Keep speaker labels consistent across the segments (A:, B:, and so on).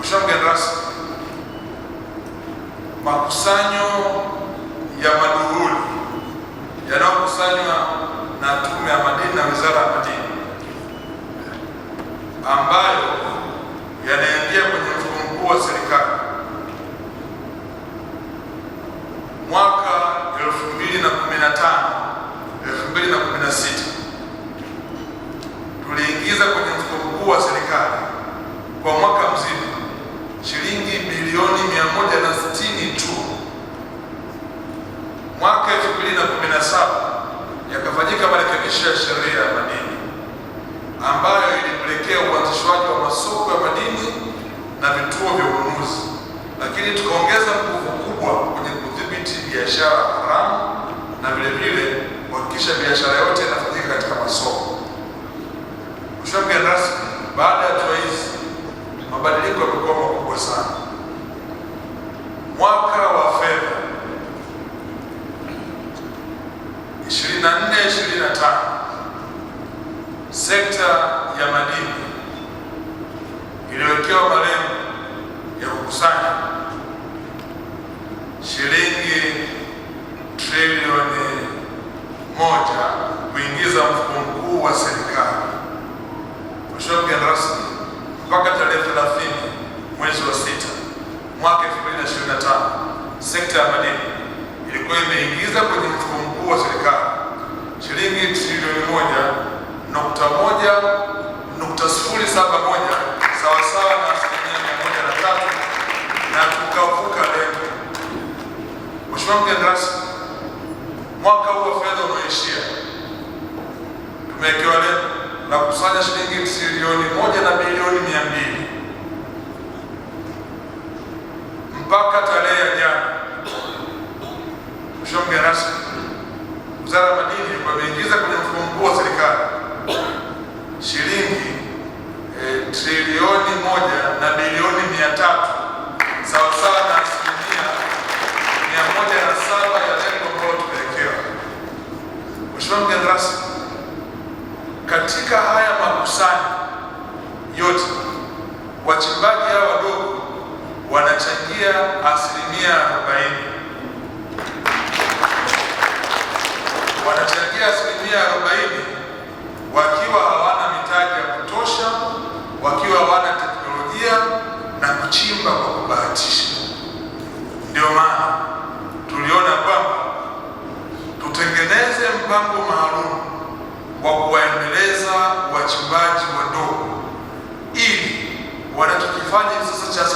A: Mheshimiwa mgeni rasmi, makusanyo ya maduhuli yanayokusanywa na Tume ya Madini na Wizara ya Madini ambayo yanaingia kwenye mfuko mkuu wa serikali mwaka 2015-2016 tuliingiza kwenye mfuko mkuu wa serikali kwa mwaka mzima shilingi bilioni 160 tu. Mwaka 2017 yakafanyika marekebisho ya sheria ya madini ambayo ilipelekea uanzishwaji wa masoko ya madini na vituo vya ununuzi, lakini tukaongeza nguvu kubwa kwenye kudhibiti biashara haramu na vile vile kuhakikisha biashara yote inafanyika katika masoko. Mheshimiwa mgeni rasmi, baada ya hatua hizi mabadiliko yamekuwa makubwa sana. Mwaka wa fedha 24-25 sekta ya madini iliwekewa malengo ya kukusanya shilingi trilioni 1 kuingiza mfuko mkuu wa serikali. Mheshimiwa mgeni rasmi, mpaka tarehe 30 mwezi wa 6 mwaka 2025 sekta ya madini ilikuwa imeingiza kwenye mfuko mkuu wa serikali shilingi trilioni 1.071 sawasawa na 103 na tukavuka lengo. Mheshimiwa mgeni rasmi, mwaka huu wa fedha unaoishia tumewekewa lengo la kukusanya shilingi trilioni 1 na bilioni 200. Mpaka tarehe ya jana, Mheshimiwa mgeni rasmi, Wizara ya Madini ilikuwa imeingiza kwenye mfuko mkuu wa serikali shilingi trilioni 1 na bilioni 300 sawasawa na 107 ya lengo ambalo tumewekewa. Mheshimiwa mgeni rasmi, katika haya makusanyo yote wachimbaji hao wadogo wanachangia 40%. Wanachangia 40% wakiwa hawana mitaji ya kutosha, wakiwa hawana teknolojia na kuchimba kwa kubahatisha. Ndio maana tuliona kwamba tutengeneze mpango maalum wa kuwaendeleza wachimbaji wadogo ili wanachokifanya sasa cha 40%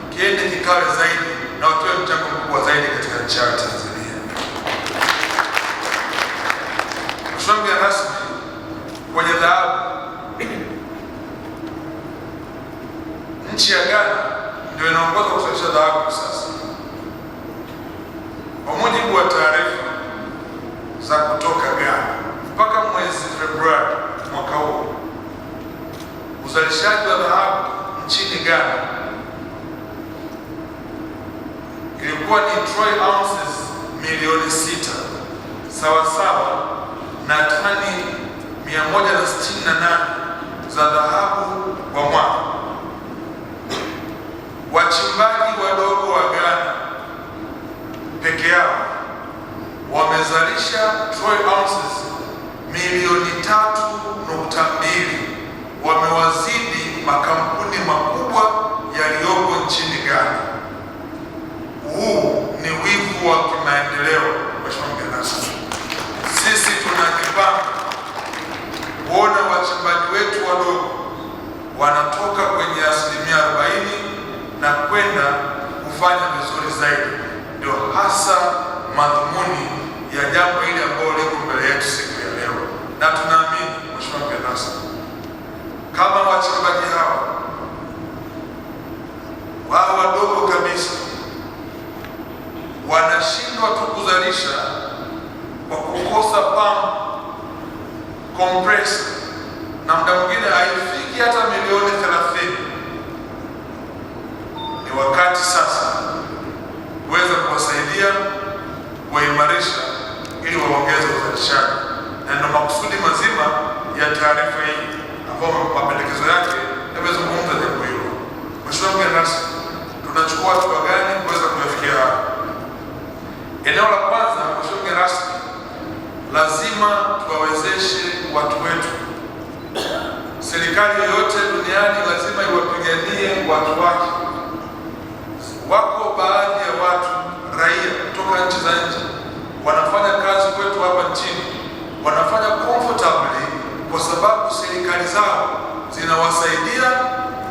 A: kiende kikawe zaidi na watoe mchango mkubwa zaidi katika nchi ya Tanzania. Mheshimiwa mgeni rasmi, kwenye dhahabu, nchi ya Ghana ndio inaongoza kuzalisha dhahabu sasa. Kwa mujibu wa taarifa za kutoka Ghana, mpaka mwezi Februari mwaka huu uzalishaji wa dhahabu nchini Ghana ilikuwa ni troy ounces milioni 6 sawasawa na tani 168 za dhahabu kwa mwaka. Wachimbaji wadogo wa Ghana peke yao wamezalisha troy ounces milioni 3.2, wamewazidi makampuni makubwa yaliyoko nchini Ghana. Huu ni wivu wa kimaendeleo. Mheshimiwa mgeni rasmi, sisi tunajipanga kuona wachimbaji wetu wadogo wanatoka kwenye 40% na kwenda kufanya vizuri zaidi. Ndio hasa madhumuni ya jambo hili ambalo liko mbele yetu siku ya leo, na tunaamini Mheshimiwa mgeni rasmi, kama wachimbaji hawa wao wadogo kabisa wanashindwa tu kuzalisha kwa kukosa pump compressor na muda mwingine haifiki hata milioni 30, ni wakati sasa kuweza kuwasaidia kuwaimarisha ili waongeze uzalishaji, na ndio makusudi mazima ya taarifa hii ambayo mapendekezo yake yameweza mgeni rasmi, tunachukua hatua gani kuweza kuyafikia haya? Eneo la kwanza, mheshimiwa mgeni rasmi, lazima tuwawezeshe watu wetu. Serikali yoyote duniani lazima iwapiganie watu wake. Wako baadhi ya watu raia kutoka nchi za nje wanafanya kazi kwetu hapa nchini, wanafanya comfortably kwa sababu serikali zao zinawasaidia,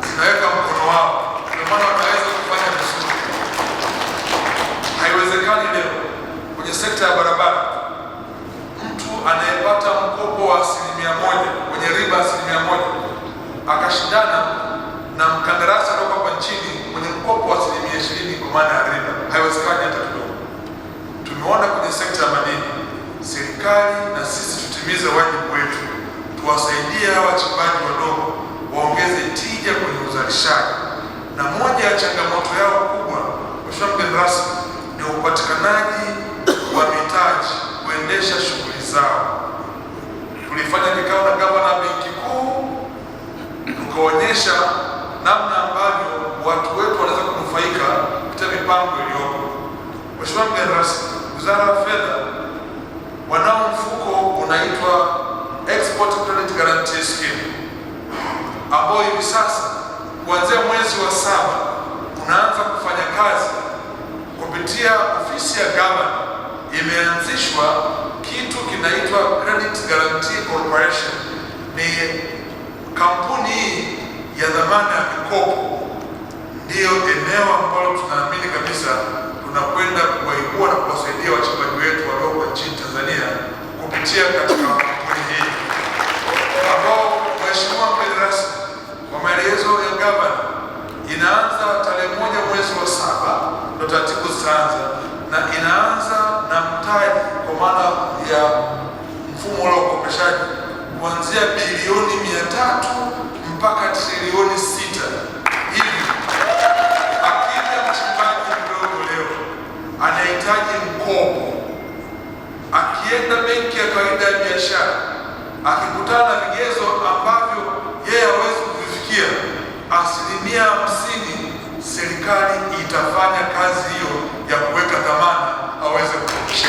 A: zinaweka mkono wao, ndio maana wanaweza kufanya vizuri. Haiwezekani leo kwenye sekta ya barabara mtu anayepata mkopo wa 1% kwenye riba 1% akashindana na mkandarasi kutoka hapa nchini mwenye mkopo wa 20% kwa maana ya riba. Haiwezekani hata kidogo. Tumeona kwenye sekta ya madini, serikali na sisi tutimize wajibu wetu, tuwasaidie hawa wachimbaji wadogo waongeze tija kwenye uzalishaji. Na moja ya changamoto yao kubwa, mheshimiwa mgeni rasmi, ni upatikanaji wa mitaji kuendesha shughuli zao. Tulifanya kikao na gavana wa Benki Kuu, tukaonyesha namna ambavyo watu wetu wanaweza kunufaika kupitia mipango iliyopo. Mheshimiwa mgeni rasmi, Wizara ya Fedha wanao mfuko unaitwa Export Credit Guarantee Scheme, ambao hivi sasa kuanzia mwezi wa 7 unaanza kufanya kazi kupitia ofisi ya gavana. Imeanzishwa kitu kinaitwa Credit Guarantee Corporation. Ni kampuni ya dhamana ya mikopo, ndiyo eneo ambalo tunaamini kabisa tunakwenda kuwaibua na kuwasaidia wachimbaji wetu wadogo nchini Tanzania kupitia katika kampuni hii, ambao mheshimiwa mgeni rasmi, kwa maelezo ya gavana, inaanza tarehe 1 mwezi wa 7 ndio taratibu zitaanza, na inaanza na mtaji kwa maana ya mfumo wa ukopeshaji kuanzia bilioni 300 mpaka trilioni 6. Hivi akija mchimbaji mdogo leo anahitaji mkopo, akienda benki ya kawaida ya biashara, akikutana na vigezo ambavyo yeye hawezi kuvifikia, 50% serikali itafanya kazi hiyo ya kuweka dhamana aweze kukopesha.